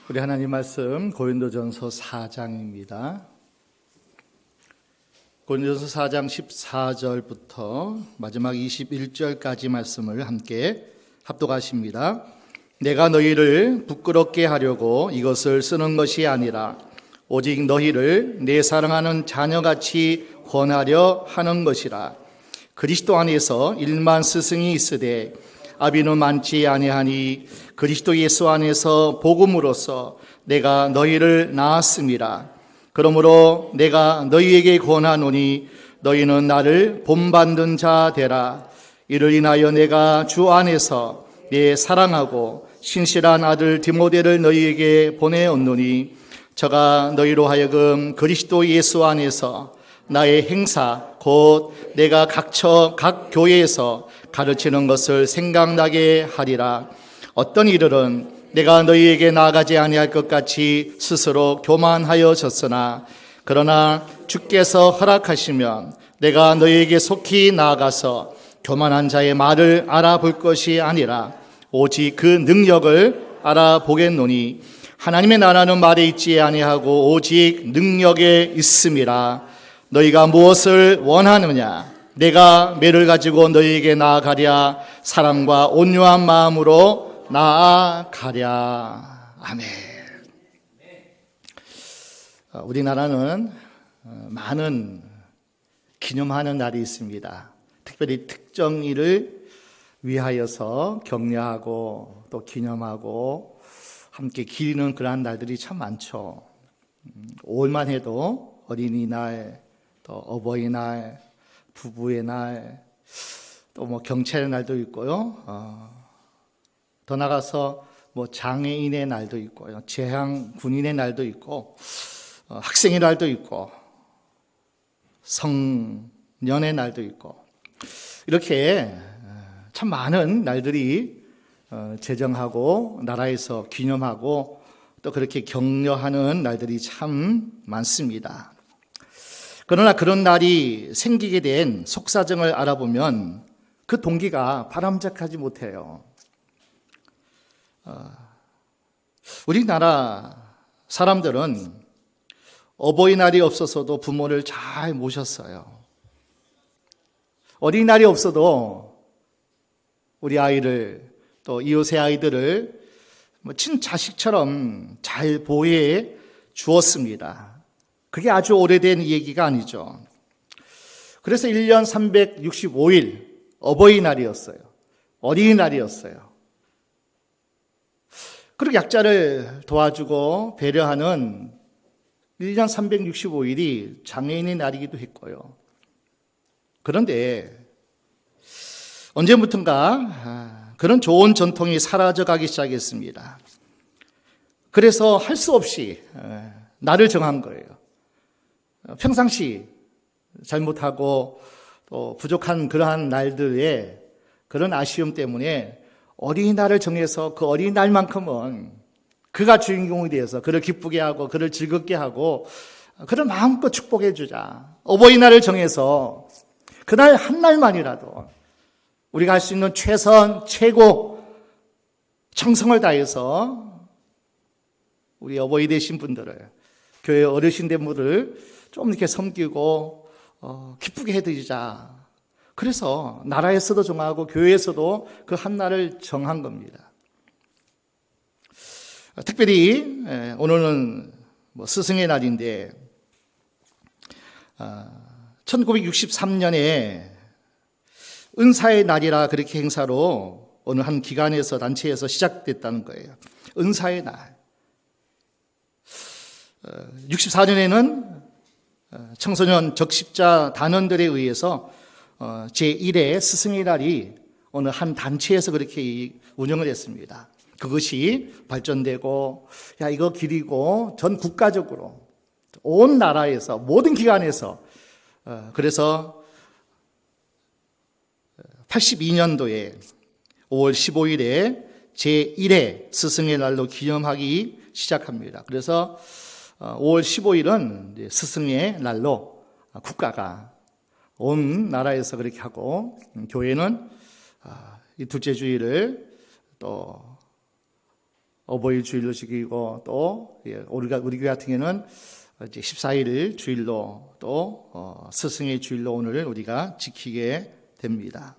우리 하나님 말씀 고린도전서 4장입니다. 고린도전서 4장 14절부터 마지막 21절까지 말씀을 함께 합독하십니다. 내가 너희를 부끄럽게 하려고 이것을 쓰는 것이 아니라 오직 너희를 내 사랑하는 자녀같이 권하려 하는 것이라. 그리스도 안에서 1만 스승이 있으되 아비는 많지 아니하니 그리스도 예수 안에서 복음으로써 내가 너희를 낳았음이라. 그러므로 내가 너희에게 권하노니 너희는 나를 본받는 자 되라. 이를 인하여 내가 주 안에서 내 사랑하고 신실한 아들 디모데를 너희에게 보내었노니 저가 너희로 하여금 그리스도 예수 안에서 나의 행사 곧 내가 각 교회에서 가르치는 것을 생각나게 하리라. 어떤 이들은 내가 너희에게 나아가지 아니할 것 같이 스스로 교만하여졌으나 그러나 주께서 허락하시면 내가 너희에게 속히 나아가서 교만한 자의 말을 알아볼 것이 아니라 오직 그 능력을 알아보겠노니 하나님의 나라는 말에 있지 아니하고 오직 능력에 있음이라. 너희가 무엇을 원하느냐? 내가 매를 가지고 너희에게 나아가랴. 사랑과 온유한 마음으로 나아가랴. 아멘. 우리나라는 많은 기념하는 날이 있습니다. 특별히 특정 일을 위하여서 격려하고 또 기념하고 함께 기리는 그러한 날들이 참 많죠. 5월만 해도 어린이날, 또 어버이날, 부부의 날, 또 뭐 경찰의 날도 있고요. 더 나가서 뭐 장애인의 날도 있고요. 재향군인의 날도 있고, 학생의 날도 있고, 성년의 날도 있고, 이렇게 참 많은 날들이 제정하고 나라에서 기념하고 또 그렇게 격려하는 날들이 참 많습니다. 그러나 그런 날이 생기게 된 속사정을 알아보면 그 동기가 바람직하지 못해요. 우리나라 사람들은 어버이날이 없어서도 부모를 잘 모셨어요. 어린이날이 없어도 우리 아이를 또 이웃의 아이들을 친자식처럼 잘 보호해 주었습니다. 그게 아주 오래된 얘기가 아니죠. 그래서 1년 365일 어버이날이었어요. 어린이날이었어요. 그리고 약자를 도와주고 배려하는 1년 365일이 장애인의 날이기도 했고요. 그런데 언제부턴가 그런 좋은 전통이 사라져가기 시작했습니다. 그래서 할 수 없이 날을 정한 거예요. 평상시 잘못하고 또 부족한 그러한 날들에 그런 아쉬움 때문에 어린이날을 정해서 그 어린이날만큼은 그가 주인공이 되어서 그를 기쁘게 하고 그를 즐겁게 하고 그를 마음껏 축복해 주자. 어버이날을 정해서 그날 한 날만이라도 우리가 할 수 있는 최선, 최고 정성을 다해서 우리 어버이 되신 분들을, 교회 어르신 된 분들을 좀 이렇게 섬기고 기쁘게 해드리자. 그래서 나라에서도 정하고 교회에서도 그 한 날을 정한 겁니다. 특별히 오늘은 스승의 날인데 1963년에 은사의 날이라 그렇게 행사로 어느 한 기관에서 단체에서 시작됐다는 거예요. 은사의 날. 64년에는 청소년 적십자 단원들에 의해서 제1회 스승의 날이 어느 한 단체에서 그렇게 운영을 했습니다. 그것이 발전되고 이거 기리고 전 국가적으로 온 나라에서 모든 기관에서 그래서 82년도에 5월 15일에 제1회 스승의 날로 기념하기 시작합니다. 그래서 5월 15일은 스승의 날로 국가가 온 나라에서 그렇게 하고 교회는 이 둘째 주일을 또 어버이 주일로 지키고 또 우리 교회 같은 경우는 이제 14일 주일로 또 스승의 주일로 오늘 우리가 지키게 됩니다.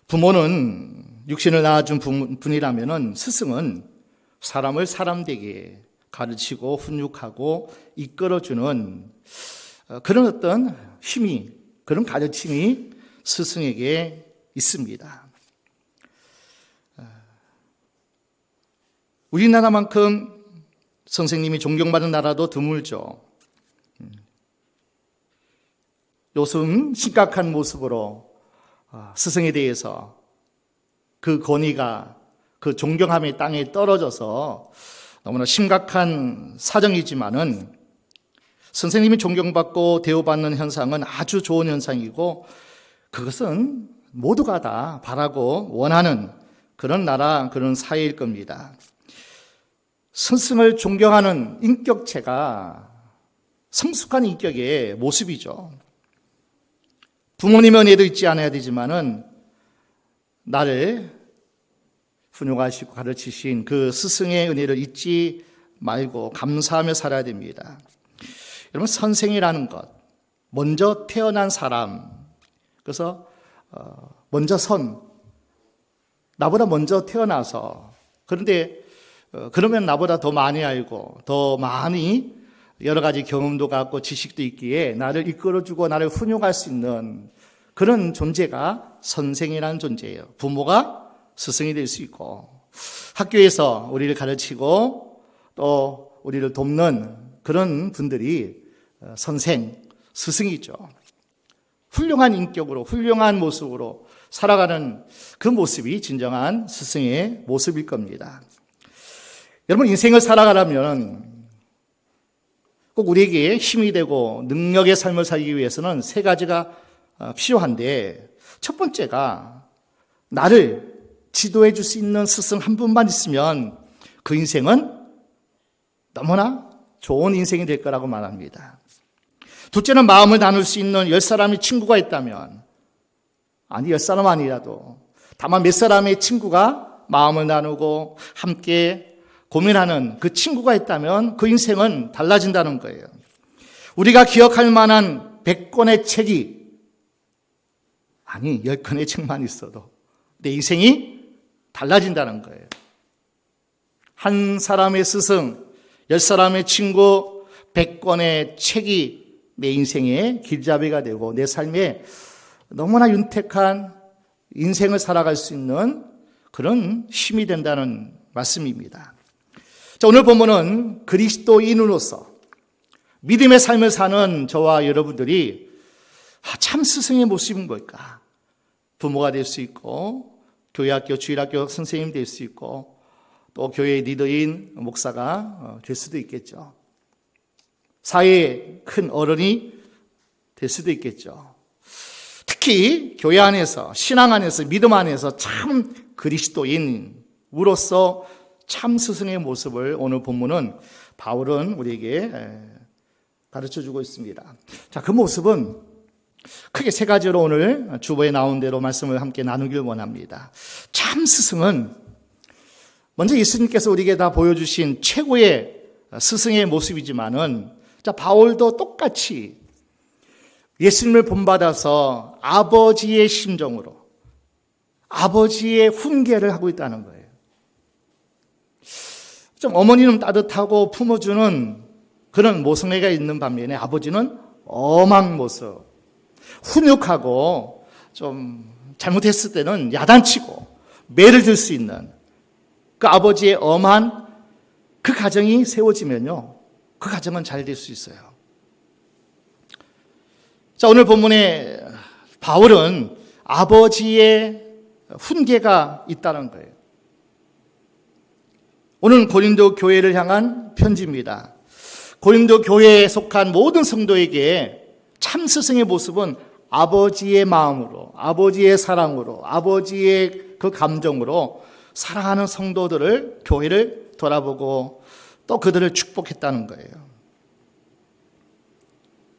부모는 육신을 낳아준 분이라면은 스승은 사람을 사람되게 가르치고 훈육하고 이끌어주는 그런 어떤 힘이, 그런 가르침이 스승에게 있습니다. 우리나라만큼 선생님이 존경받는 나라도 드물죠. 요즘 심각한 모습으로 스승에 대해서 그 권위가, 그 존경함의 땅에 떨어져서 너무나 심각한 사정이지만은 선생님이 존경받고 대우받는 현상은 아주 좋은 현상이고 그것은 모두가 다 바라고 원하는 그런 나라, 그런 사회일 겁니다. 스승을 존경하는 인격체가 성숙한 인격의 모습이죠. 부모님은 애도 잊지 않아야 되지만은 나를 훈육하시고 가르치신 그 스승의 은혜를 잊지 말고 감사하며 살아야 됩니다. 여러분, 선생이라는 것, 먼저 태어난 사람, 그래서 먼저 나보다 먼저 태어나서, 그런데 그러면 나보다 더 많이 알고 더 많이 여러 가지 경험도 갖고 지식도 있기에 나를 이끌어주고 나를 훈육할 수 있는 그런 존재가 선생이라는 존재예요. 부모가 스승이 될 수 있고 학교에서 우리를 가르치고 또 우리를 돕는 그런 분들이 선생, 스승이죠. 훌륭한 인격으로 훌륭한 모습으로 살아가는 그 모습이 진정한 스승의 모습일 겁니다. 여러분, 인생을 살아가려면 꼭 우리에게 힘이 되고 능력의 삶을 살기 위해서는 세 가지가 필요한데, 첫 번째가 나를 지도해 줄 수 있는 스승 한 분만 있으면 그 인생은 너무나 좋은 인생이 될 거라고 말합니다. 둘째는 마음을 나눌 수 있는 10사람의 친구가 있다면, 아니 10사람 아니라도 다만 몇 사람의 친구가 마음을 나누고 함께 고민하는 그 친구가 있다면 그 인생은 달라진다는 거예요. 우리가 기억할 만한 100권의 책이, 아니 10권의 책만 있어도 내 인생이 달라진다는 거예요. 한 사람의 스승, 10사람의 친구, 100권의 책이 내 인생의 길잡이가 되고 내 삶에 너무나 윤택한 인생을 살아갈 수 있는 그런 힘이 된다는 말씀입니다. 자, 오늘 본문은 그리스도인으로서 믿음의 삶을 사는 저와 여러분들이 참 스승의 모습인 걸까? 부모가 될 수 있고 교회학교, 주일학교 선생님 될 수 있고 또 교회의 리더인 목사가 될 수도 있겠죠. 사회의 큰 어른이 될 수도 있겠죠. 특히 교회 안에서, 신앙 안에서, 믿음 안에서 참 그리스도인으로서 참 스승의 모습을 오늘 본문은 바울은 우리에게 가르쳐주고 있습니다. 자, 그 모습은 크게 세 가지로 오늘 주보에 나온 대로 말씀을 함께 나누길 원합니다. 참 스승은 먼저 예수님께서 우리에게 다 보여주신 최고의 스승의 모습이지만은, 자, 바울도 똑같이 예수님을 본받아서 아버지의 심정으로 아버지의 훈계를 하고 있다는 거예요. 좀 어머니는 따뜻하고 품어주는 그런 모성애가 있는 반면에 아버지는 엄한 모습, 훈육하고 좀 잘못했을 때는 야단치고 매를 들 수 있는 그 아버지의 엄한 그 가정이 세워지면요, 그 가정은 잘 될 수 있어요. 자, 오늘 본문에 바울은 아버지의 훈계가 있다는 거예요. 오늘 고린도 교회를 향한 편지입니다. 고린도 교회에 속한 모든 성도에게 참 스승의 모습은 아버지의 마음으로, 아버지의 사랑으로, 아버지의 그 감정으로 사랑하는 성도들을, 교회를 돌아보고 또 그들을 축복했다는 거예요.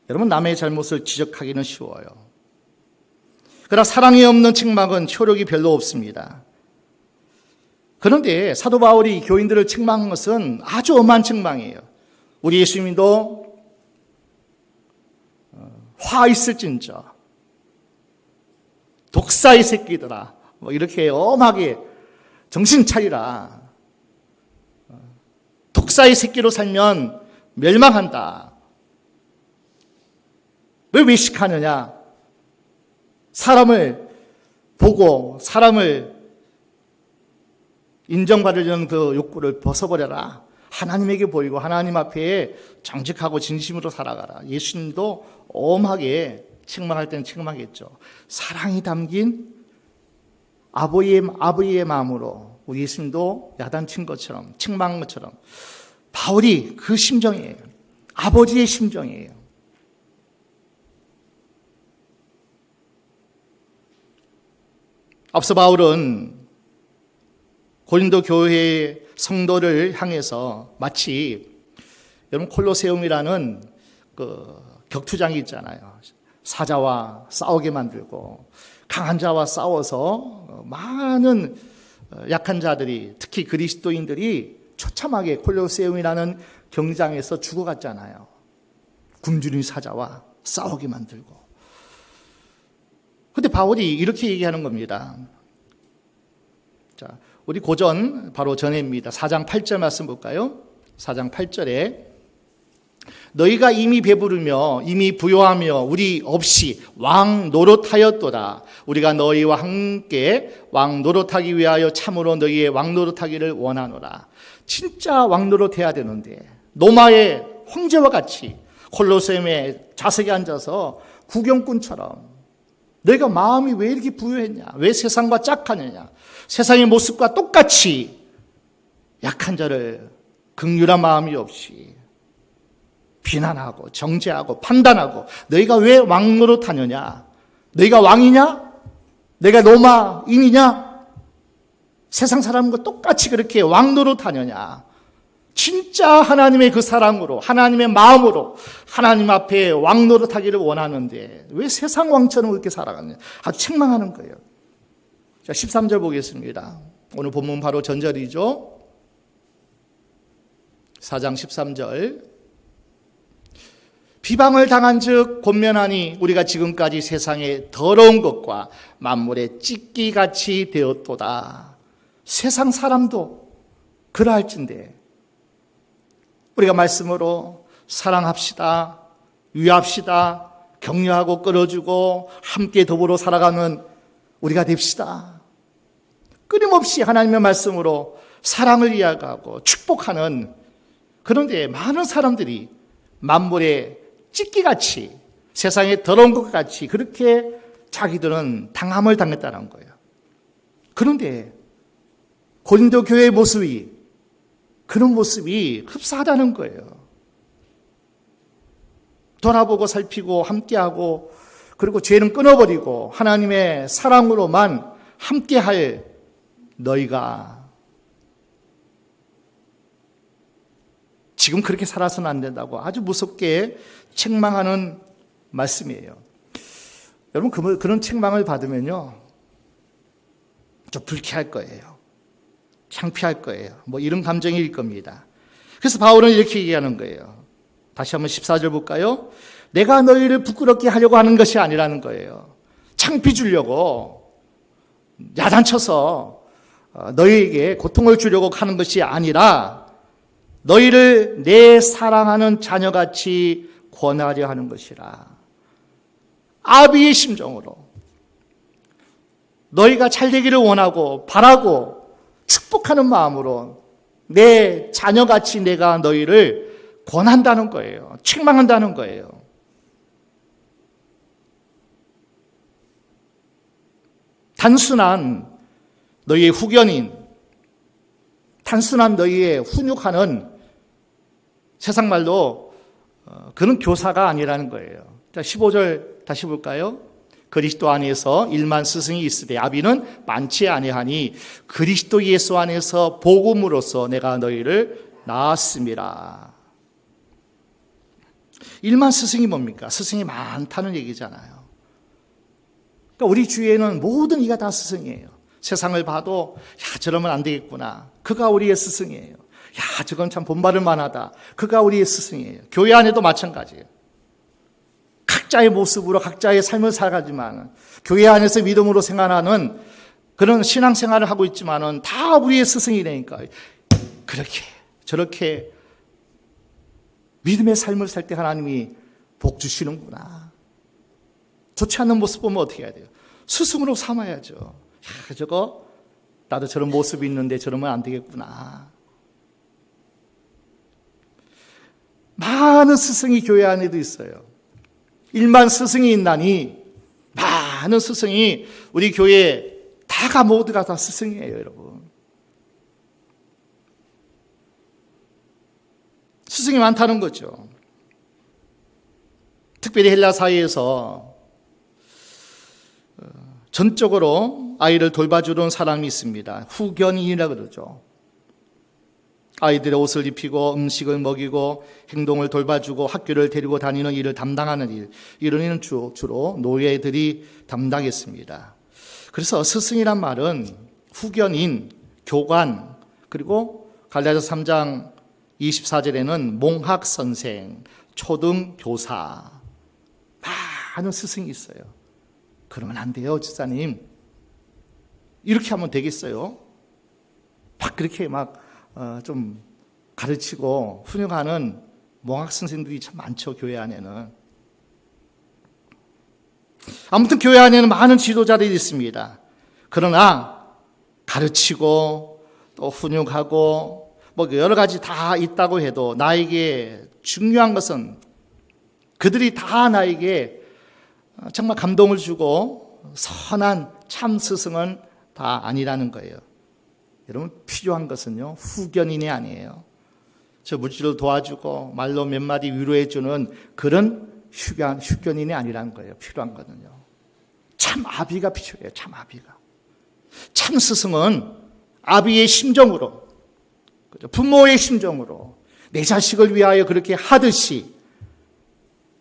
여러분, 남의 잘못을 지적하기는 쉬워요. 그러나 사랑이 없는 책망은 효력이 별로 없습니다. 그런데 사도 바울이 교인들을 책망한 것은 아주 엄한 책망이에요. 우리 예수님도 화 있을진저 독사의 새끼들아, 뭐 이렇게 엄하게 정신 차리라. 독사의 새끼로 살면 멸망한다. 왜 외식하느냐? 사람을 보고 사람을 인정받으려는 그 욕구를 벗어버려라. 하나님에게 보이고 하나님 앞에 정직하고 진심으로 살아가라. 예수님도 엄하게 책망할 때는 책망했죠. 사랑이 담긴 아버지의 마음으로 우리 예수님도 야단친 것처럼 책망한 것처럼 바울이 그 심정이에요. 아버지의 심정이에요. 앞서 바울은 고린도 교회의 성도를 향해서 마치 여러분 콜로세움이라는 그 격투장이 있잖아요. 사자와 싸우게 만들고 강한 자와 싸워서 많은 약한 자들이 특히 그리스도인들이 처참하게 콜로세움이라는 경장에서 죽어갔잖아요. 굶주린 사자와 싸우게 만들고. 그런데 바울이 이렇게 얘기하는 겁니다. 자, 우리 고전 바로 전에입니다. 4장 8절 말씀 볼까요? 4장 8절에 너희가 이미 배부르며 이미 부요하며 우리 없이 왕 노릇하였도다. 우리가 너희와 함께 왕 노릇하기 위하여 참으로 너희의 왕 노릇하기를 원하노라. 진짜 왕 노릇해야 되는데 노마의 황제와 같이 콜로세움에 좌석에 앉아서 구경꾼처럼 너희가 마음이 왜 이렇게 부요했냐? 왜 세상과 짝하느냐? 세상의 모습과 똑같이 약한 자를 긍휼한 마음이 없이 비난하고 정죄하고 판단하고 너희가 왜 왕 노릇하느냐? 너희가 왕이냐? 너희가 로마인이냐? 세상 사람과 똑같이 그렇게 왕 노릇하느냐? 진짜 하나님의 그 사랑으로 하나님의 마음으로 하나님 앞에 왕 노릇하기를 원하는데 왜 세상 왕처럼 그렇게 살아가느냐? 아주 책망하는 거예요. 자, 13절 보겠습니다. 오늘 본문 바로 전절이죠. 4장 13절. 비방을 당한 즉 권면하니 우리가 지금까지 세상에 더러운 것과 만물의 찢기같이 되었도다. 세상 사람도 그러할진대 우리가 말씀으로 사랑합시다, 위합시다, 격려하고 끌어주고 함께 더불어 살아가는 우리가 됩시다. 끊임없이 하나님의 말씀으로 사랑을 이야기하고 축복하는, 그런데 많은 사람들이 만물의 찢기같이 세상에 더러운 것 같이 그렇게 자기들은 당함을 당했다는 거예요. 그런데 고린도 교회의 모습이 그런 모습이 흡사하다는 거예요. 돌아보고 살피고 함께하고 그리고 죄는 끊어버리고 하나님의 사랑으로만 함께할 너희가 지금 그렇게 살아서는 안 된다고 아주 무섭게 책망하는 말씀이에요. 여러분 그런 책망을 받으면요 좀 불쾌할 거예요. 창피할 거예요. 뭐 이런 감정일 겁니다. 그래서 바울은 이렇게 얘기하는 거예요. 다시 한번 14절 볼까요? 내가 너희를 부끄럽게 하려고 하는 것이 아니라는 거예요. 창피 주려고 야단쳐서 너희에게 고통을 주려고 하는 것이 아니라 너희를 내 사랑하는 자녀같이 권하려 하는 것이라. 아비의 심정으로 너희가 잘 되기를 원하고 바라고 축복하는 마음으로 내 자녀같이 내가 너희를 권한다는 거예요. 책망한다는 거예요. 단순한 너희의 후견인, 단순한 너희의 훈육하는 세상 말로 그런 교사가 아니라는 거예요. 자, 15절 다시 볼까요? 그리스도 안에서 일만 스승이 있으되 아비는 많지 아니하니 그리스도 예수 안에서 복음으로써 내가 너희를 낳았음이라. 일만 스승이 뭡니까? 스승이 많다는 얘기잖아요. 그러니까 우리 주위에는 모든 이가 다 스승이에요. 세상을 봐도 야, 저러면 안 되겠구나. 그가 우리의 스승이에요. 야, 저건 참 본받을 만하다. 그가 우리의 스승이에요. 교회 안에도 마찬가지예요. 각자의 모습으로 각자의 삶을 살아가지만 교회 안에서 믿음으로 생활하는 그런 신앙생활을 하고 있지만은 다 우리의 스승이라니까. 그렇게 저렇게 믿음의 삶을 살 때 하나님이 복 주시는구나. 좋지 않은 모습 보면 어떻게 해야 돼요? 스승으로 삼아야죠. 야, 저거 나도 저런 모습이 있는데 저러면 안 되겠구나. 많은 스승이 교회 안에도 있어요. 일만 스승이 있나니 많은 스승이 우리 교회에 다가 모두가 다 스승이에요, 여러분. 스승이 많다는 거죠. 특별히 헬라 사회에서 전적으로 아이를 돌봐주는 사람이 있습니다. 후견인이라 그러죠. 아이들의 옷을 입히고 음식을 먹이고 행동을 돌봐주고 학교를 데리고 다니는 일을 담당하는 일, 이런 일은 주로 노예들이 담당했습니다. 그래서 스승이란 말은 후견인, 교관, 그리고 갈라디아서 3장 24절에는 몽학선생, 초등교사, 많은 스승이 있어요. 그러면 안 돼요, 집사님. 이렇게 하면 되겠어요? 막 그렇게 좀 가르치고 훈육하는 몽학 선생들이 참 많죠, 교회 안에는. 아무튼 교회 안에는 많은 지도자들이 있습니다. 그러나 가르치고 또 훈육하고 여러 가지 다 있다고 해도 나에게 중요한 것은 그들이 다 나에게 정말 감동을 주고 선한 참 스승은 다 아니라는 거예요. 여러분, 필요한 것은요, 후견인이 아니에요. 저 물질을 도와주고 말로 몇 마디 위로해주는 그런 후견인이 아니라는 거예요. 필요한 거는요, 참 아비가 필요해요. 참 아비가. 참 스승은 아비의 심정으로, 부모의 심정으로 내 자식을 위하여 그렇게 하듯이,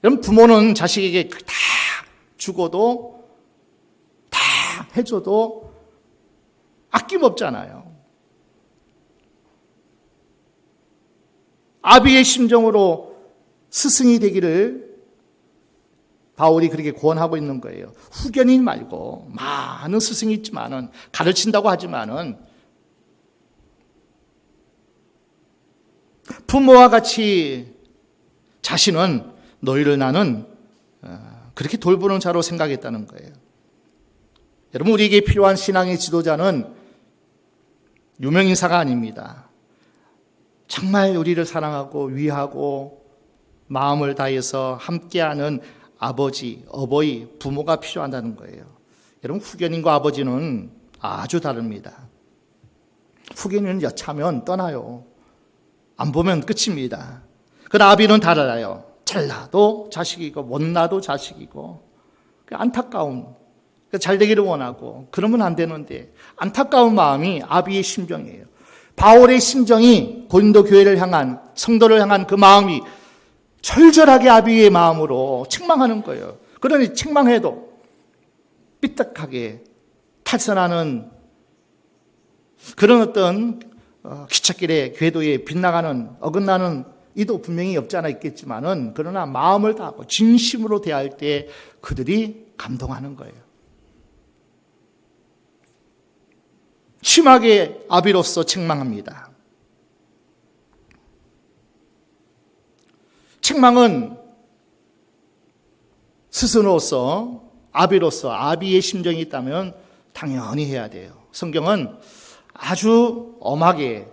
여러분, 부모는 자식에게 다 주고도 다 해줘도 아낌없잖아요. 아비의 심정으로 스승이 되기를 바울이 그렇게 권하고 있는 거예요. 후견인 말고 많은 스승이 있지만은, 가르친다고 하지만은 부모와 같이 자신은 너희를 나는 그렇게 돌보는 자로 생각했다는 거예요. 여러분, 우리에게 필요한 신앙의 지도자는 유명인사가 아닙니다. 정말 우리를 사랑하고 위하고 마음을 다해서 함께하는 아버지, 어버이, 부모가 필요하다는 거예요. 여러분, 후견인과 아버지는 아주 다릅니다. 후견인은 여차하면 떠나요. 안 보면 끝입니다. 그러나 아비는 달라요. 잘나도 자식이고 못나도 자식이고, 안타까운, 잘 되기를 원하고, 그러면 안 되는데 안타까운 마음이 아비의 심정이에요. 바울의 심정이 고린도 교회를 향한, 성도를 향한 그 마음이 절절하게 아비의 마음으로 책망하는 거예요. 그러니 책망해도 삐딱하게 탈선하는 그런 어떤 기찻길에 궤도에 빗나가는 어긋나는 이도 분명히 없지 않아 있겠지만은, 그러나 마음을 다하고 진심으로 대할 때 그들이 감동하는 거예요. 심하게 아비로서 책망합니다. 책망은 스승으로서, 아비로서 아비의 심정이 있다면 당연히 해야 돼요. 성경은 아주 엄하게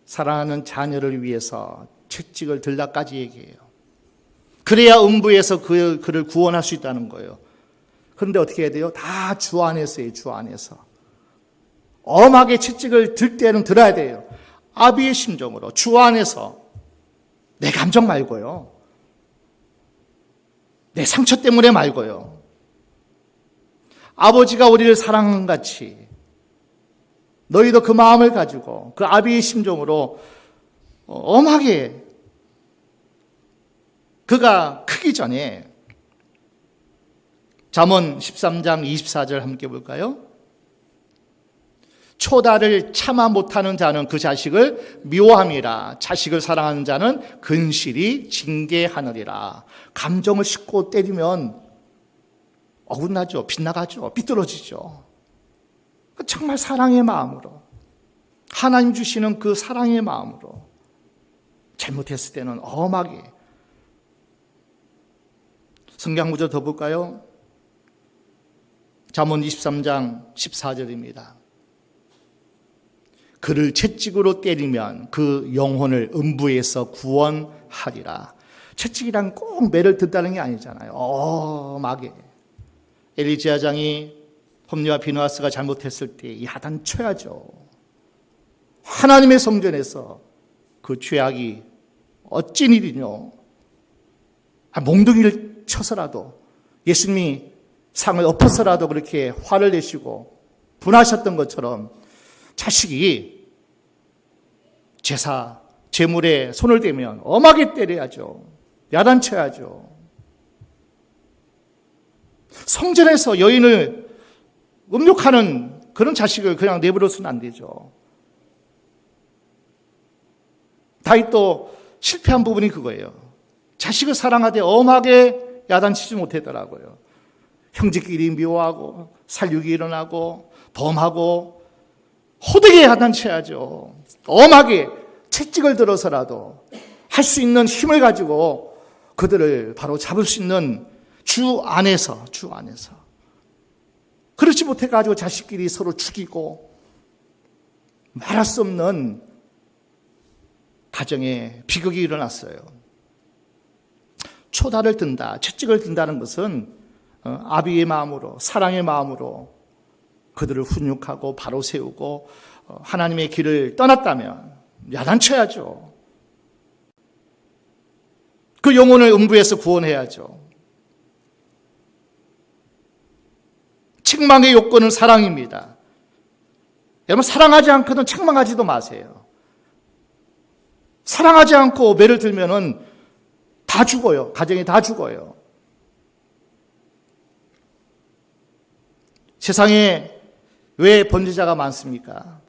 사랑하는 자녀를 위해서 채찍을 들라까지 얘기해요. 그래야 음부에서 그를 구원할 수 있다는 거예요. 그런데 어떻게 해야 돼요? 다 주 안에서 해요. 주 안에서. 엄하게 채찍을 들 때는 들어야 돼요. 아비의 심정으로, 주 안에서. 내 감정 말고요. 내 상처 때문에 말고요. 아버지가 우리를 사랑하는 같이 너희도 그 마음을 가지고 그 아비의 심정으로 엄하게, 그가 크기 전에 잠언 13장 24절 함께 볼까요? 초다를 참아 못하는 자는 그 자식을 미워함이라. 자식을 사랑하는 자는 근실히 징계하느리라. 감정을 싣고 때리면 어긋나죠. 빗나가죠. 삐뚤어지죠. 정말 사랑의 마음으로, 하나님 주시는 그 사랑의 마음으로 잘못했을 때는 엄하게. 성경 구절 더 볼까요? 잠언 23장 14절입니다. 그를 채찍으로 때리면 그 영혼을 음부에서 구원하리라. 채찍이란 꼭 매를 든다는 게 아니잖아요. 엄하게. 엘리 제사장이 홈리와 비느하스가 잘못했을 때 야단쳐야죠. 하나님의 성전에서 그 죄악이 어찐 일이뇨. 몽둥이를 쳐서라도, 예수님이 상을 엎어서라도 그렇게 화를 내시고 분하셨던 것처럼 자식이 제사, 제물에 손을 대면 엄하게 때려야죠. 야단쳐야죠. 성전에서 여인을 음욕하는 그런 자식을 그냥 내버려서는 안 되죠. 다윗도 실패한 부분이 그거예요. 자식을 사랑하되 엄하게 야단치지 못하더라고요. 형제끼리 미워하고 살육이 일어나고 범하고 호되게 야단쳐야죠. 엄하게 채찍을 들어서라도 할 수 있는 힘을 가지고 그들을 바로 잡을 수 있는 주 안에서 그렇지 못해가지고 자식끼리 서로 죽이고 말할 수 없는 가정에 비극이 일어났어요. 초다를 든다, 채찍을 든다는 것은 아비의 마음으로, 사랑의 마음으로 그들을 훈육하고 바로 세우고 하나님의 길을 떠났다면 야단쳐야죠. 그 영혼을 음부에서 구원해야죠. 책망의 요건은 사랑입니다. 여러분, 사랑하지 않고는 책망하지도 마세요. 사랑하지 않고 매를 들면은 다 죽어요. 가정이 다 죽어요. 세상에 왜 범죄자가 많습니까?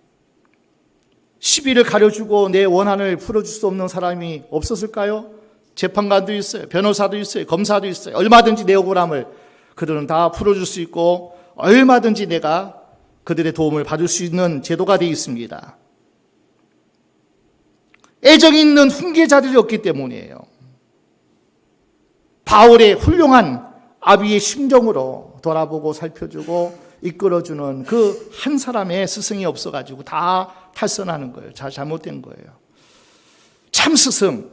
시비를 가려주고 내 원한을 풀어줄 수 없는 사람이 없었을까요? 재판관도 있어요. 변호사도 있어요. 검사도 있어요. 얼마든지 내 억울함을 그들은 다 풀어줄 수 있고 얼마든지 내가 그들의 도움을 받을 수 있는 제도가 되어 있습니다. 애정이 있는 훈계자들이 없기 때문이에요. 바울의 훌륭한 아비의 심정으로 돌아보고 살펴주고 이끌어주는 그 한 사람의 스승이 없어가지고 다 탈선하는 거예요. 잘못된 거예요. 참 스승,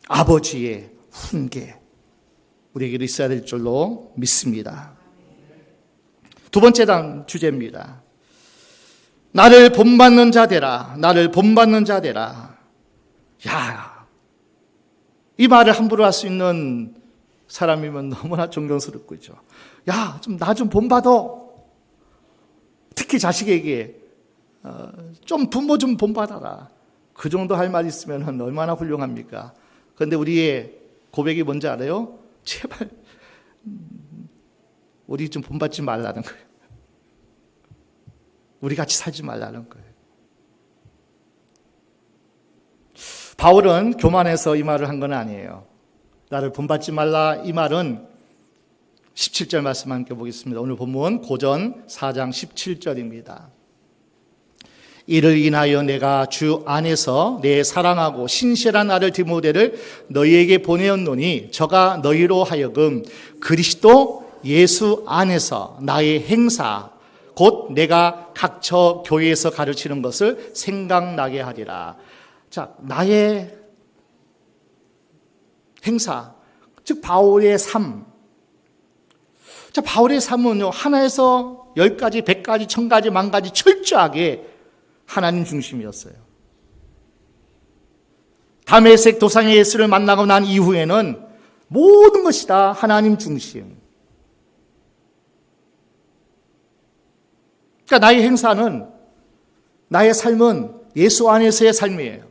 아버지의 훈계, 우리에게도 있어야 될 줄로 믿습니다. 두 번째 주제입니다. 나를 본받는 자 되라. 나를 본받는 자 되라. 야, 이 말을 함부로 할 수 있는 사람이면 너무나 존경스럽고죠. 야, 나 좀 본받아. 특히 자식에게 좀 부모 좀 본받아라. 그 정도 할 말 있으면 얼마나 훌륭합니까? 그런데 우리의 고백이 뭔지 알아요? 제발 우리 좀 본받지 말라는 거예요. 우리 같이 살지 말라는 거예요. 바울은 교만해서 이 말을 한 건 아니에요. 나를 본받지 말라, 이 말은 17절 말씀 함께 보겠습니다. 오늘 본문 고전 4장 17절입니다. 이를 인하여 내가 주 안에서 내 사랑하고 신실한 아들 디모데를 너희에게 보내었노니 저가 너희로 하여금 그리스도 예수 안에서 나의 행사 곧 내가 각처 교회에서 가르치는 것을 생각나게 하리라. 자, 나의 행사, 즉 바울의 삶. 자, 바울의 삶은요, 하나에서 10가지, 100가지, 1000가지, 10,000가지 철저하게 하나님 중심이었어요. 다메섹 도상의 예수를 만나고 난 이후에는 모든 것이 다 하나님 중심. 그러니까 나의 행사는, 나의 삶은 예수 안에서의 삶이에요.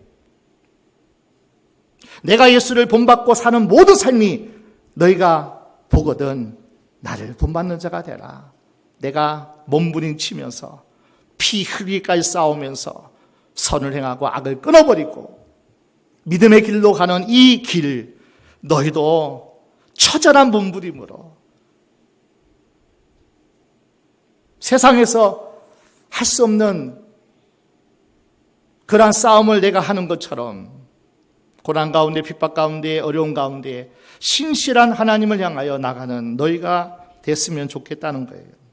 내가 예수를 본받고 사는 모든 삶이 너희가 보거든 나를 본받는 자가 되라. 내가 몸부림치면서 피 흘리기까지 싸우면서 선을 행하고 악을 끊어버리고 믿음의 길로 가는 이 길, 너희도 처절한 몸부림으로 세상에서 할 수 없는 그러한 싸움을 내가 하는 것처럼 고난 가운데, 핍박 가운데, 어려운 가운데 신실한 하나님을 향하여 나가는 너희가 됐으면 좋겠다는 거예요.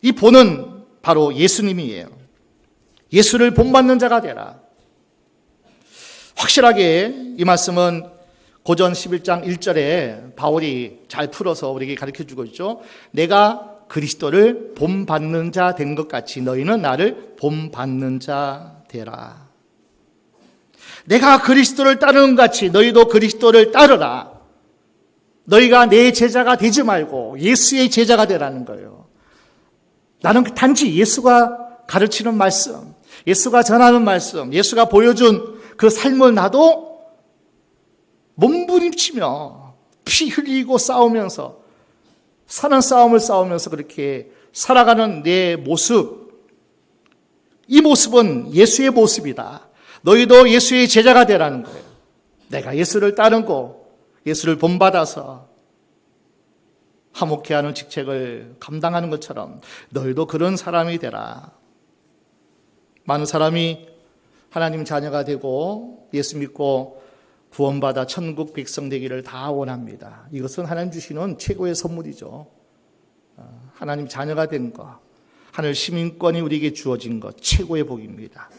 이 본은 바로 예수님이에요. 예수를 본받는 자가 되라. 확실하게 이 말씀은 고전 11장 1절에 바울이 잘 풀어서 우리에게 가르쳐주고 있죠. 내가 그리스도를 본받는 자 된 것 같이 너희는 나를 본받는 자 되라. 내가 그리스도를 따르는 것 같이 너희도 그리스도를 따르라. 너희가 내 제자가 되지 말고 예수의 제자가 되라는 거예요. 나는 단지 예수가 가르치는 말씀, 예수가 전하는 말씀, 예수가 보여준 그 삶을 나도 몸부림치며 피 흘리고 싸우면서 사는 싸움을 싸우면서 그렇게 살아가는 내 모습, 이 모습은 예수의 모습이다. 너희도 예수의 제자가 되라는 거예요. 내가 예수를 따르고 예수를 본받아서 화목케 하는 직책을 감당하는 것처럼 너희도 그런 사람이 되라. 많은 사람이 하나님 자녀가 되고 예수 믿고 구원받아 천국 백성 되기를 다 원합니다. 이것은 하나님 주시는 최고의 선물이죠. 하나님 자녀가 된 것, 하늘 시민권이 우리에게 주어진 것, 최고의 복입니다.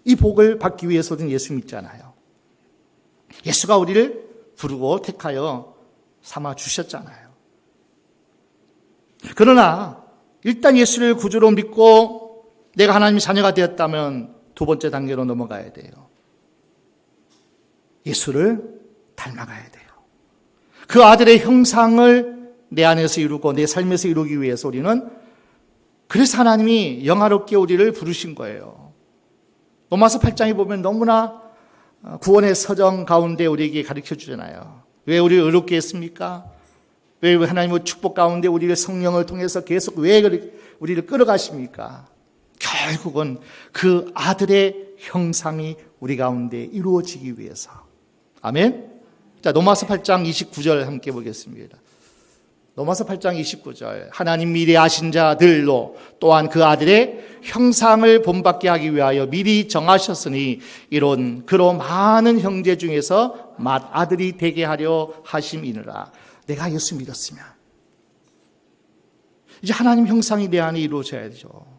이 복을 받기 위해서는 예수 믿잖아요. 예수가 우리를 부르고 택하여 삼아 주셨잖아요. 그러나 일단 예수를 구주로 믿고 내가 하나님의 자녀가 되었다면 두 번째 단계로 넘어가야 돼요. 예수를 닮아가야 돼요. 그 아들의 형상을 내 안에서 이루고 내 삶에서 이루기 위해서 우리는, 그래서 하나님이 영화롭게 우리를 부르신 거예요. 로마서 8장에 보면 너무나 구원의 서정 가운데 우리에게 가르쳐 주잖아요. 왜 우리를 의롭게 했습니까? 왜 하나님의 축복 가운데 우리를 성령을 통해서 계속 왜 우리를 끌어가십니까? 결국은 그 아들의 형상이 우리 가운데 이루어지기 위해서. 아멘. 자, 로마서 8장 29절 함께 보겠습니다. 로마서 8장 29절. 하나님 미리 아신 자들로 또한 그 아들의 형상을 본받게 하기 위하여 미리 정하셨으니 이런 그로 많은 형제 중에서 맏아들이 되게 하려 하심이니라. 내가 예수 믿었으면 이제 하나님 형상이 내 안에 이루어져야죠.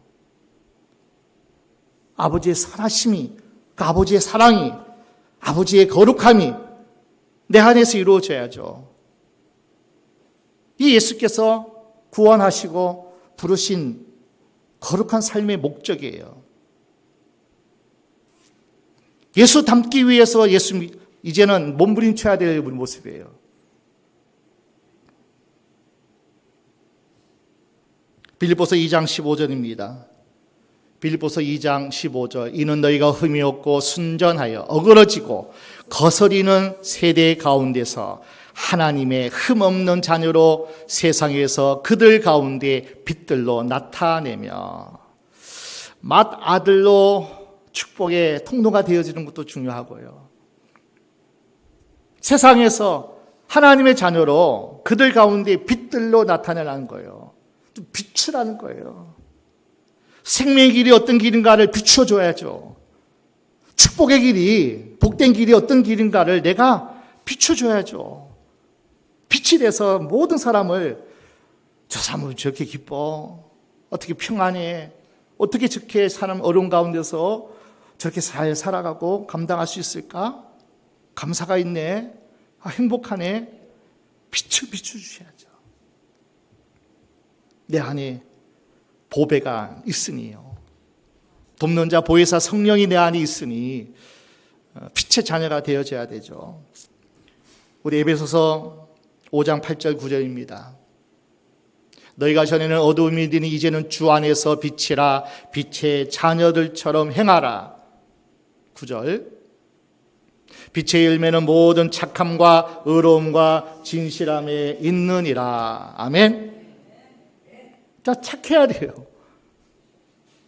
아버지의 선하심이, 그 아버지의 사랑이, 아버지의 거룩함이 내 안에서 이루어져야죠. 이 예수께서 구원하시고 부르신 거룩한 삶의 목적이에요. 예수 닮기 위해서 이제는 몸부림쳐야 될 모습이에요. 빌립보서 2장 15절입니다. 빌립보서 2장 15절. 이는 너희가 흠이 없고 순전하여 어그러지고 거스리는 세대 가운데서 하나님의 흠없는 자녀로 세상에서 그들 가운데 빛들로 나타내며, 맏아들로 축복의 통로가 되어지는 것도 중요하고요. 세상에서 하나님의 자녀로 그들 가운데 빛들로 나타내라는 거예요. 비추라는 거예요. 생명의 길이 어떤 길인가를 비춰줘야죠. 축복의 길이, 복된 길이 어떤 길인가를 내가 비춰줘야죠. 빛이 돼서 모든 사람을, 저 사람은 저렇게 기뻐, 어떻게 평안해, 어떻게 저렇게 사람 어려운 가운데서 저렇게 잘 살아가고 감당할 수 있을까? 감사가 있네, 행복하네. 빛을 비춰주셔야죠. 내 안에 보배가 있으니요, 돕는 자 보혜사 성령이 내 안에 있으니 빛의 자녀가 되어져야 되죠. 우리 에베소서 5장 8절 9절입니다. 너희가 전에는 어두움이더니 이제는 주 안에서 빛이라, 빛의 자녀들처럼 행하라. 9절. 빛의 열매는 모든 착함과 의로움과 진실함에 있느니라. 아멘. 자, 착해야 돼요.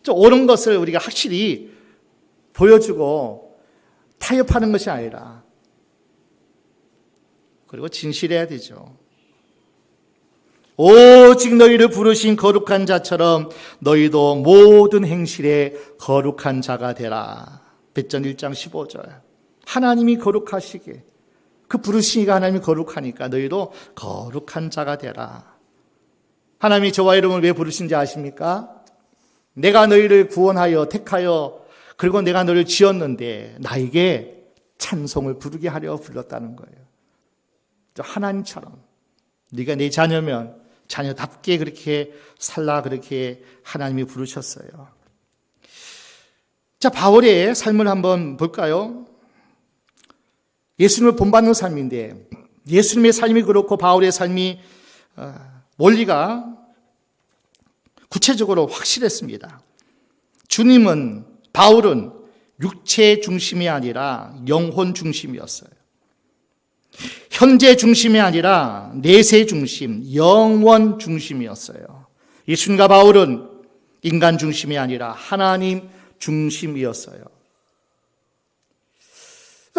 좀 옳은 것을 우리가 확실히 보여주고 타협하는 것이 아니라, 그리고 진실해야 되죠. 오직 너희를 부르신 거룩한 자처럼 너희도 모든 행실에 거룩한 자가 되라. 베전 1장 15절. 하나님이 거룩하시게, 그 부르시니까 하나님이 거룩하니까 너희도 거룩한 자가 되라. 하나님이 저와 여러분을 왜 부르신지 아십니까? 내가 너희를 구원하여 택하여 그리고 내가 너를 지었는데 나에게 찬송을 부르게 하려 불렀다는 거예요. 하나님처럼 네가 내 자녀면 자녀답게 그렇게 살라, 그렇게 하나님이 부르셨어요. 자, 바울의 삶을 한번 볼까요? 예수님을 본받는 삶인데 예수님의 삶이 그렇고 바울의 삶이 원리가 구체적으로 확실했습니다. 주님은, 바울은 육체 중심이 아니라 영혼 중심이었어요. 현재 중심이 아니라 내세 중심, 영원 중심이었어요. 예수님과 바울은 인간 중심이 아니라 하나님 중심이었어요.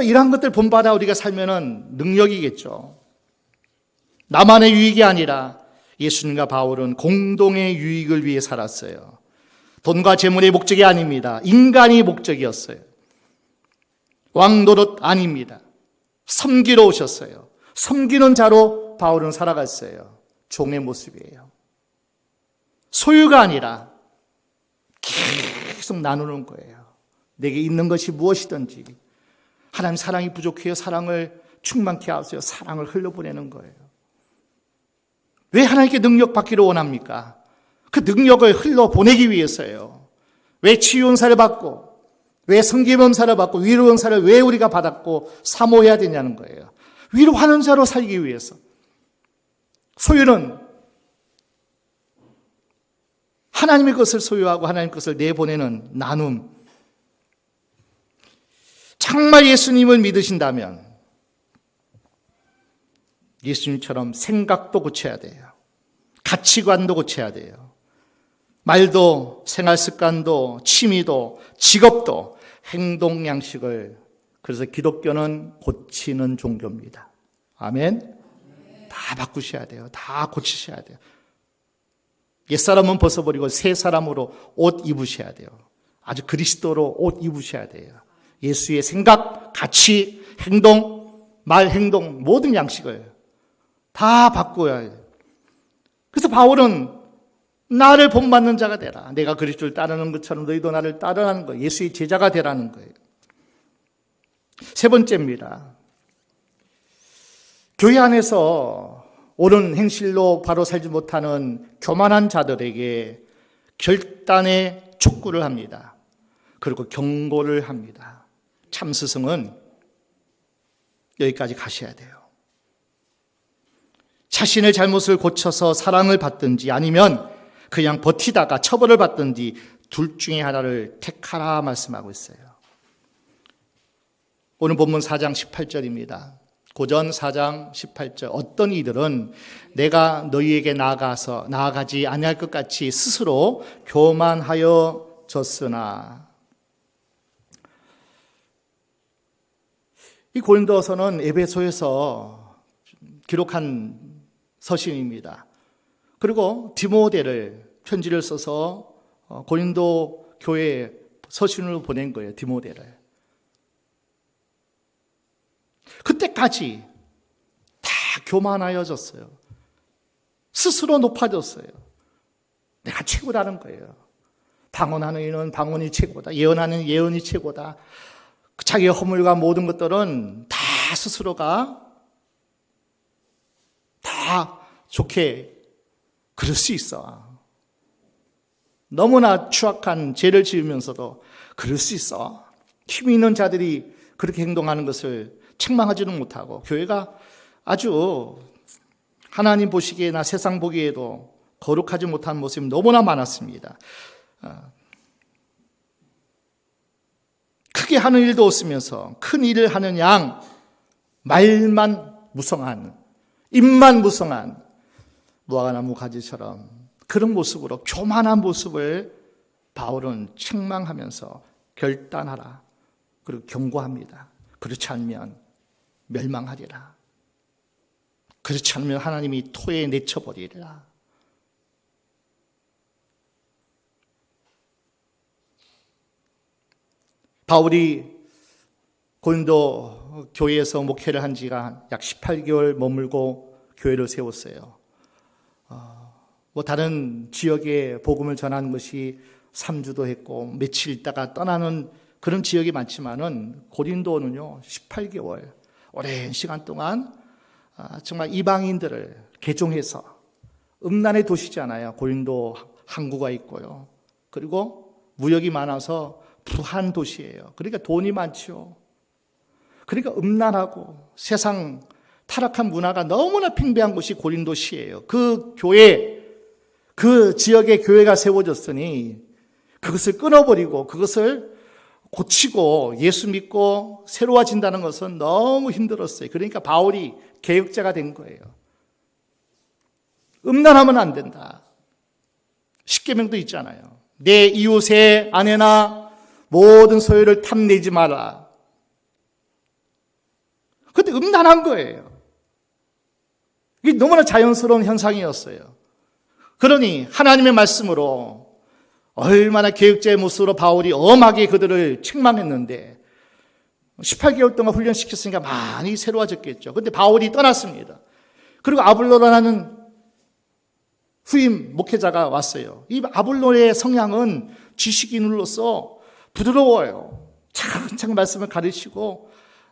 이러한 것들 본받아 우리가 살면은 능력이겠죠. 나만의 유익이 아니라 예수님과 바울은 공동의 유익을 위해 살았어요. 돈과 재물의 목적이 아닙니다. 인간이 목적이었어요. 왕노릇 아닙니다. 섬기러 오셨어요. 섬기는 자로 바울은 살아갔어요. 종의 모습이에요. 소유가 아니라 계속 나누는 거예요. 내게 있는 것이 무엇이든지 하나님 사랑이 부족해요. 사랑을 충만케 하세요. 사랑을 흘려보내는 거예요. 왜 하나님께 능력 받기를 원합니까? 그 능력을 흘려보내기 위해서예요. 왜 치유원사를 받고, 왜 성기범사를 받고, 위로원사를 왜 우리가 받았고 사모해야 되냐는 거예요. 위로하는 자로 살기 위해서. 소유는 하나님의 것을 소유하고 하나님의 것을 내보내는 나눔. 정말 예수님을 믿으신다면 예수님처럼 생각도 고쳐야 돼요. 가치관도 고쳐야 돼요. 말도, 생활 습관도, 취미도, 직업도, 행동 양식을, 그래서 기독교는 고치는 종교입니다. 아멘? 다 바꾸셔야 돼요. 다 고치셔야 돼요. 옛사람은 벗어버리고 새 사람으로 옷 입으셔야 돼요. 아주 그리스도로 옷 입으셔야 돼요. 예수의 생각, 가치, 행동, 말, 행동, 모든 양식을 다 바꿔야 해요. 그래서 바울은 나를 본받는 자가 되라. 내가 그리스도를 따르는 것처럼 너희도 나를 따르라는 거예요. 예수의 제자가 되라는 거예요. 세 번째입니다. 교회 안에서 옳은 행실로 바로 살지 못하는 교만한 자들에게 결단의 촉구를 합니다. 그리고 경고를 합니다. 참 스승은 여기까지 가셔야 돼요. 자신의 잘못을 고쳐서 사랑을 받든지 아니면 그냥 버티다가 처벌을 받든지 둘 중에 하나를 택하라 말씀하고 있어요. 오늘 본문 4장 18절입니다. 고전 4장 18절. 어떤 이들은 내가 너희에게 나아가지 아니할 것 같이 스스로 교만하여 졌으나. 이 고린도서는 에베소에서 기록한 서신입니다. 그리고 디모데를 편지를 써서 고린도 교회에 서신으로 보낸 거예요. 디모데를. 그때까지 다 교만하여졌어요. 스스로 높아졌어요. 내가 최고라는 거예요. 방언하는 이는 방언이 최고다. 예언하는 예언이 최고다. 자기의 허물과 모든 것들은 다 스스로가 다 좋게 그럴 수 있어. 너무나 추악한 죄를 지으면서도 그럴 수 있어. 힘이 있는 자들이 그렇게 행동하는 것을 책망하지는 못하고 교회가 아주 하나님 보시기에나 세상 보기에도 거룩하지 못한 모습이 너무나 많았습니다. 크게 하는 일도 없으면서 큰 일을 하는 양 말만 무성한, 입만 무성한 무화과나무 가지처럼 그런 모습으로 교만한 모습을 바울은 책망하면서 결단하라. 그리고 경고합니다. 그렇지 않으면 멸망하리라. 그렇지 않으면 하나님이 토에 내쳐버리리라. 바울이 고린도 교회에서 목회를 한 지가 약 18개월 머물고 교회를 세웠어요. 다른 지역에 복음을 전하는 것이 3주도 했고 며칠 있다가 떠나는 그런 지역이 많지만은 고린도는요 18개월 오랜 시간 동안 정말 이방인들을 개종해서 음란의 도시잖아요. 고린도 항구가 있고요. 그리고 무역이 많아서 부한 도시예요. 그러니까 돈이 많죠. 그러니까 음란하고 세상 타락한 문화가 너무나 팽배한 곳이 고린도시예요. 그 교회, 그 지역에 교회가 세워졌으니 그것을 끊어버리고 그것을 고치고 예수 믿고 새로워진다는 것은 너무 힘들었어요. 그러니까 바울이 개혁자가 된 거예요. 음란하면 안 된다. 십계명도 있잖아요. 내 이웃의 아내나 모든 소유를 탐내지 마라. 근데 음란한 거예요. 이게 너무나 자연스러운 현상이었어요. 그러니 하나님의 말씀으로 얼마나 개혁자의 모습으로 바울이 엄하게 그들을 책망했는데 18개월 동안 훈련시켰으니까 많이 새로워졌겠죠. 근데 바울이 떠났습니다. 그리고 아볼로라는 후임 목회자가 왔어요. 이 아볼로의 성향은 지식인으로서 부드러워요. 차근차근 말씀을 가르치고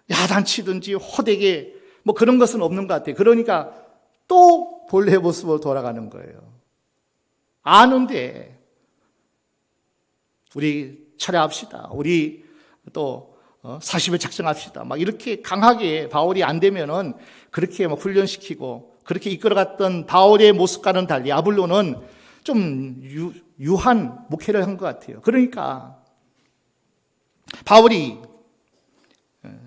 야단치든지 호되게 뭐 그런 것은 없는 것 같아요. 그러니까 또 본래의 모습으로 돌아가는 거예요. 아는데 우리 철회합시다. 우리 또 40을 작정합시다. 막 이렇게 강하게 바울이 안 되면은 그렇게 막 훈련시키고 그렇게 이끌어갔던 바울의 모습과는 달리 아볼로는 좀 유한 목회를 한 것 같아요. 그러니까 바울이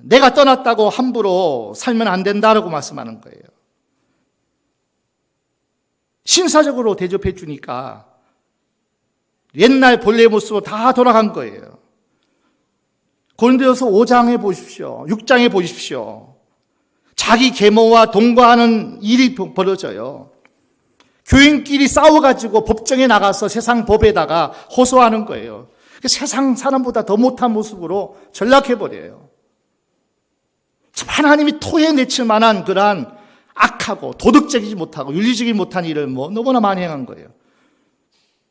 내가 떠났다고 함부로 살면 안 된다라고 말씀하는 거예요. 신사적으로 대접해 주니까 옛날 본래의 모습으로 다 돌아간 거예요. 고린도전서 5장에 보십시오. 6장에 보십시오. 자기 계모와 동거하는 일이 벌어져요. 교인끼리 싸워가지고 법정에 나가서 세상 법에다가 호소하는 거예요. 세상 사람보다 더 못한 모습으로 전락해버려요. 하나님이 토에 내칠 만한 그러한 악하고 도덕적이지 못하고 윤리적이지 못한 일을 너무나 많이 행한 거예요.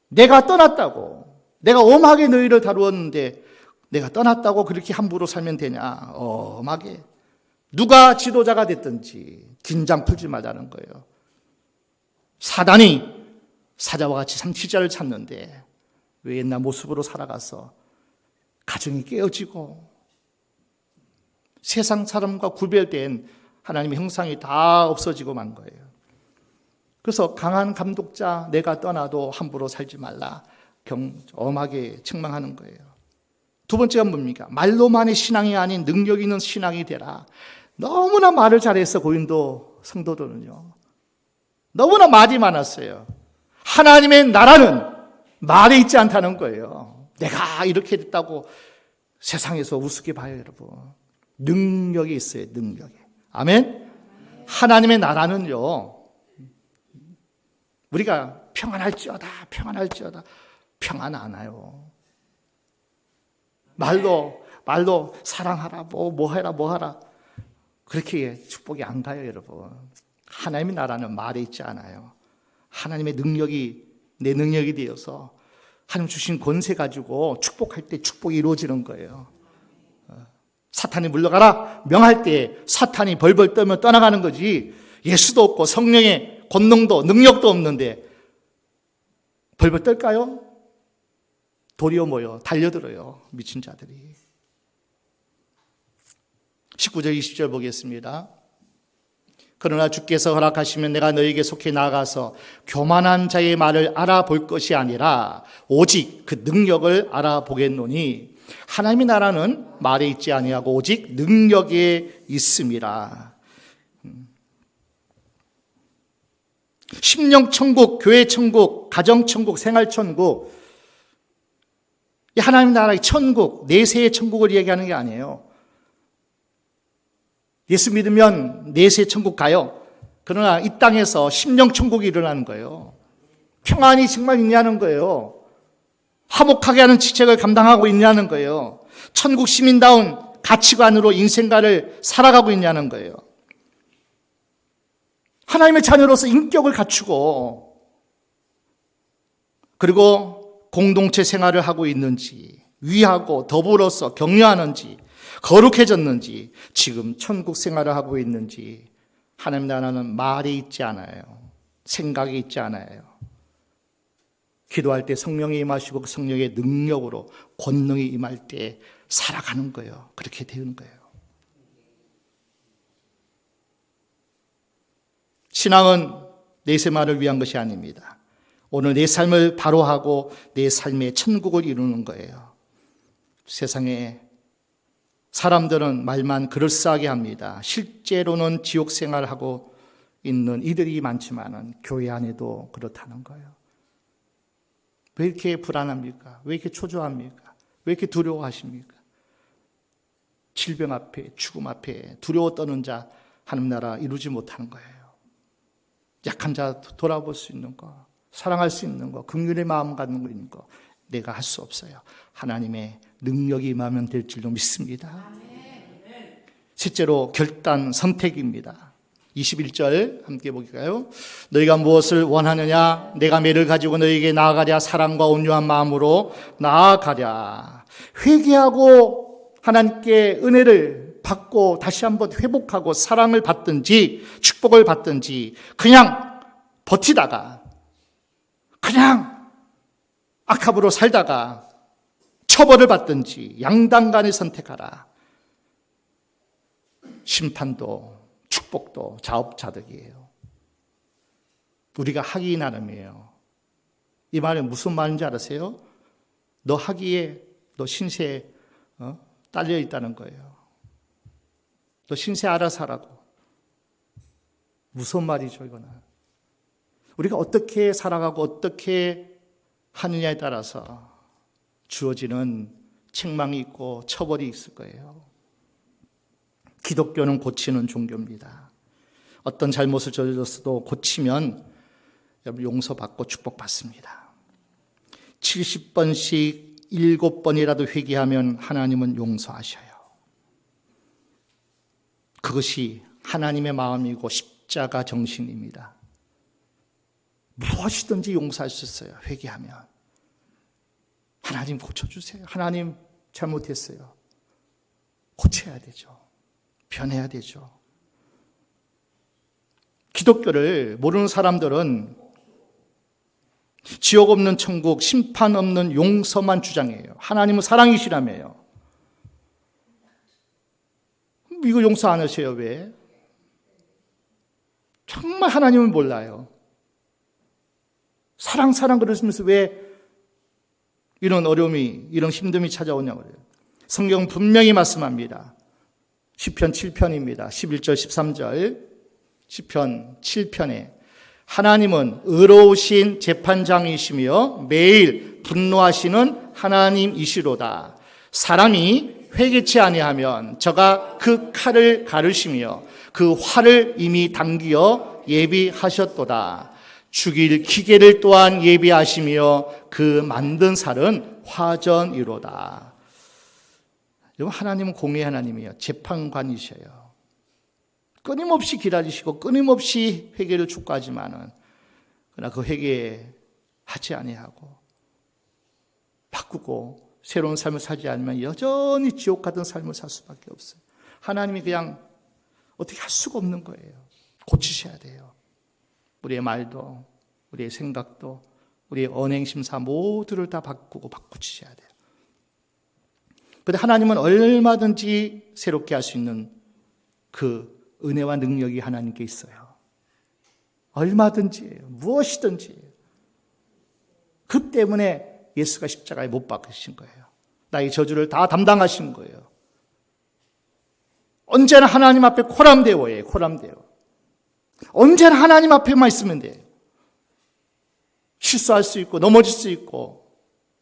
내가 떠났다고, 내가 엄하게 너희를 다루었는데 내가 떠났다고 그렇게 함부로 살면 되냐? 엄하게. 누가 지도자가 됐든지 긴장 풀지 말라는 거예요. 사단이 사자와 같이 삼치자를 찾는데 왜 옛날 모습으로 살아가서 가정이 깨어지고 세상 사람과 구별된 하나님의 형상이 다 없어지고 만 거예요. 그래서 강한 감독자 내가 떠나도 함부로 살지 말라 엄하게 책망하는 거예요. 두 번째가 뭡니까? 말로만의 신앙이 아닌 능력 있는 신앙이 되라. 너무나 말을 잘해서 고린도 성도들은요. 너무나 말이 많았어요. 하나님의 나라는 말에 있지 않다는 거예요. 내가 이렇게 됐다고 세상에서 우습게 봐요, 여러분. 능력이 있어요, 능력이. 아멘? 하나님의 나라는요, 우리가 평안할지어다, 평안할지어다. 평안 안 와요. 말로 사랑하라, 뭐 하라. 그렇게 축복이 안 가요, 여러분. 하나님의 나라는 말에 있지 않아요. 하나님의 능력이 내 능력이 되어서 하나님 주신 권세 가지고 축복할 때 축복이 이루어지는 거예요. 사탄이 물러가라 명할 때 사탄이 벌벌 떨며 떠나가는 거지, 예수도 없고 성령의 권능도 능력도 없는데 벌벌 떨까요? 도리어 뭐요? 달려들어요, 미친 자들이. 19절 20절 보겠습니다. 그러나 주께서 허락하시면 내가 너에게 속해 나아가서 교만한 자의 말을 알아볼 것이 아니라 오직 그 능력을 알아보겠노니 하나님의 나라는 말에 있지 아니하고 오직 능력에 있음이라. 심령 천국, 교회 천국, 가정 천국, 생활 천국, 이 하나님 나라의 천국, 내세의 천국을 얘기하는 게 아니에요. 예수 믿으면 내세의 천국 가요. 그러나 이 땅에서 심령 천국이 일어나는 거예요. 평안이 정말 있냐는 거예요. 화목하게 하는 직책을 감당하고 있냐는 거예요. 천국 시민다운 가치관으로 인생관을 살아가고 있냐는 거예요. 하나님의 자녀로서 인격을 갖추고, 그리고 공동체 생활을 하고 있는지, 위하고 더불어서 격려하는지, 거룩해졌는지, 지금 천국 생활을 하고 있는지, 하나님 나라는 말에 있지 않아요. 생각에 있지 않아요. 기도할 때 성령이 임하시고 그 성령의 능력으로 권능이 임할 때 살아가는 거예요. 그렇게 되는 거예요. 신앙은 내 생활을 위한 것이 아닙니다. 오늘 내 삶을 바로하고 내 삶의 천국을 이루는 거예요. 세상에 사람들은 말만 그럴싸하게 합니다. 실제로는 지옥 생활을 하고 있는 이들이 많지만은 교회 안에도 그렇다는 거예요. 왜 이렇게 불안합니까? 왜 이렇게 초조합니까? 왜 이렇게 두려워하십니까? 질병 앞에, 죽음 앞에 두려워 떠는 자 하나님 나라 이루지 못하는 거예요. 약한 자 돌아볼 수 있는 거, 사랑할 수 있는 거, 긍휼의 마음 갖는 거 있는 거 내가 할 수 없어요. 하나님의 능력이 임하면 될 줄로 믿습니다. 셋째로 결단 선택입니다. 21절 함께 볼까요? 너희가 무엇을 원하느냐? 내가 매를 가지고 너희에게 나아가랴. 사랑과 온유한 마음으로 나아가랴. 회개하고 하나님께 은혜를 받고 다시 한번 회복하고 사랑을 받든지 축복을 받든지, 그냥 버티다가 그냥 악합으로 살다가 처벌을 받든지 양단간에 선택하라. 심판도 축복도 자업자득이에요. 우리가 하기 나름이에요. 이 말은 무슨 말인지 아세요? 너 하기에 너 신세에 딸려 있다는 거예요. 너 신세 알아서 하라고. 무슨 말이죠 이거는. 우리가 어떻게 살아가고 어떻게 하느냐에 따라서 주어지는 책망이 있고 처벌이 있을 거예요. 기독교는 고치는 종교입니다. 어떤 잘못을 저질렀어도 고치면 여러분 용서받고 축복받습니다. 70번씩 7번이라도 회개하면 하나님은 용서하셔요. 그것이 하나님의 마음이고 십자가 정신입니다. 무엇이든지 용서할 수 있어요. 회개하면. 하나님 고쳐주세요. 하나님 잘못했어요. 고쳐야 되죠. 변해야 되죠. 기독교를 모르는 사람들은 지옥 없는 천국, 심판 없는 용서만 주장해요. 하나님은 사랑이시라며요. 이거 용서 안 하세요. 왜? 정말 하나님은 몰라요. 사랑 그러시면서 왜 이런 어려움이, 이런 힘듦이 찾아오냐고 그래요. 성경 분명히 말씀합니다. 시편 7편입니다. 11절 13절 시편 7편에 하나님은 의로우신 재판장이시며 매일 분노하시는 하나님이시로다. 사람이 회개치 아니하면 저가 그 칼을 가르시며 그 활을 이미 당기어 예비하셨도다. 죽일 기계를 또한 예비하시며 그 만든 살은 화전이로다. 여러분, 하나님은 공의 하나님이에요. 재판관이셔요. 끊임없이 기다리시고 끊임없이 회개를 촉구하지만은 그러나 그 회개하지 아니하고 바꾸고 새로운 삶을 살지 않으면 여전히 지옥 같은 삶을 살 수밖에 없어요. 하나님이 그냥 어떻게 할 수가 없는 거예요. 고치셔야 돼요. 우리의 말도, 우리의 생각도, 우리의 언행심사 모두를 다 바꾸고 바꾸시셔야 돼요. 그런데 하나님은 얼마든지 새롭게 할 수 있는 그 은혜와 능력이 하나님께 있어요. 얼마든지, 무엇이든지. 그 때문에 예수가 십자가에 못 박히신 거예요. 나의 저주를 다 담당하신 거예요. 언제나 하나님 앞에 코람데오예요. 코람데오. 언제나 하나님 앞에만 있으면 돼요. 실수할 수 있고 넘어질 수 있고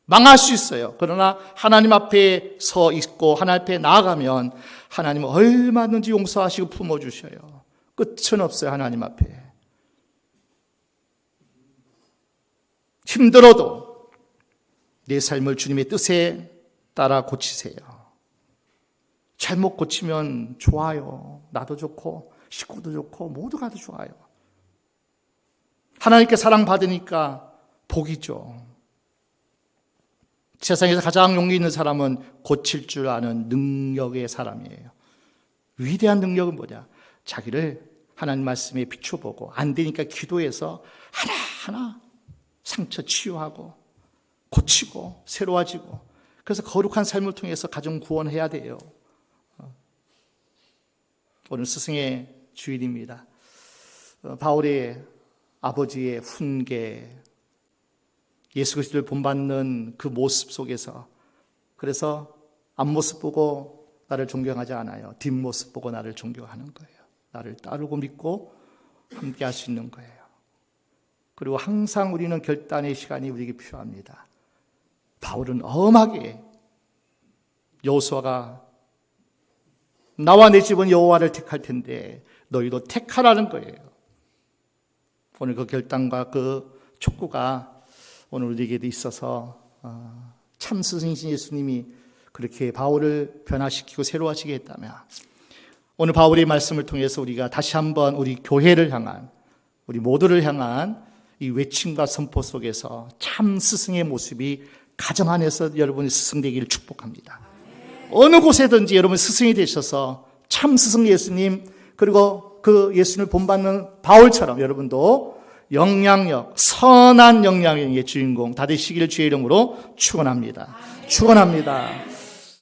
망할 수 있어요. 그러나 하나님 앞에 서 있고 하나님 앞에 나아가면 하나님은 얼마든지 용서하시고 품어주셔요. 끝은 없어요. 하나님 앞에. 힘들어도 내 삶을 주님의 뜻에 따라 고치세요. 잘못 고치면 좋아요. 나도 좋고 식구도 좋고 모두가 다 좋아요. 하나님께 사랑받으니까 복이죠. 세상에서 가장 용기 있는 사람은 고칠 줄 아는 능력의 사람이에요. 위대한 능력은 뭐냐? 자기를 하나님 말씀에 비춰보고 안 되니까 기도해서 하나하나 상처 치유하고 고치고 새로워지고, 그래서 거룩한 삶을 통해서 가정 구원해야 돼요. 오늘 스승의 주일입니다. 바울의 아버지의 훈계, 예수 그리스도를 본받는 그 모습 속에서, 그래서 앞모습 보고 나를 존경하지 않아요. 뒷모습 보고 나를 존경하는 거예요. 나를 따르고 믿고 함께 할 수 있는 거예요. 그리고 항상 우리는 결단의 시간이 우리에게 필요합니다. 바울은 엄하게 여호수아가 나와 내 집은 여호와를 택할 텐데 너희도 택하라는 거예요. 오늘 그 결단과 그 촉구가 오늘 우리에게도 있어서 참 스승이신 예수님이 그렇게 바울을 변화시키고 새로워지게 했다면, 오늘 바울의 말씀을 통해서 우리가 다시 한번 우리 교회를 향한, 우리 모두를 향한 이 외침과 선포 속에서 참 스승의 모습이 가정 안에서 여러분이 스승 되기를 축복합니다. 어느 곳에든지 여러분 스승이 되셔서 참 스승 예수님, 그리고 그 예수님을 본받는 바울처럼 여러분도 영향력, 선한 영향력의 주인공 다 되시기를 주의 이름으로 축원합니다. 축원합니다.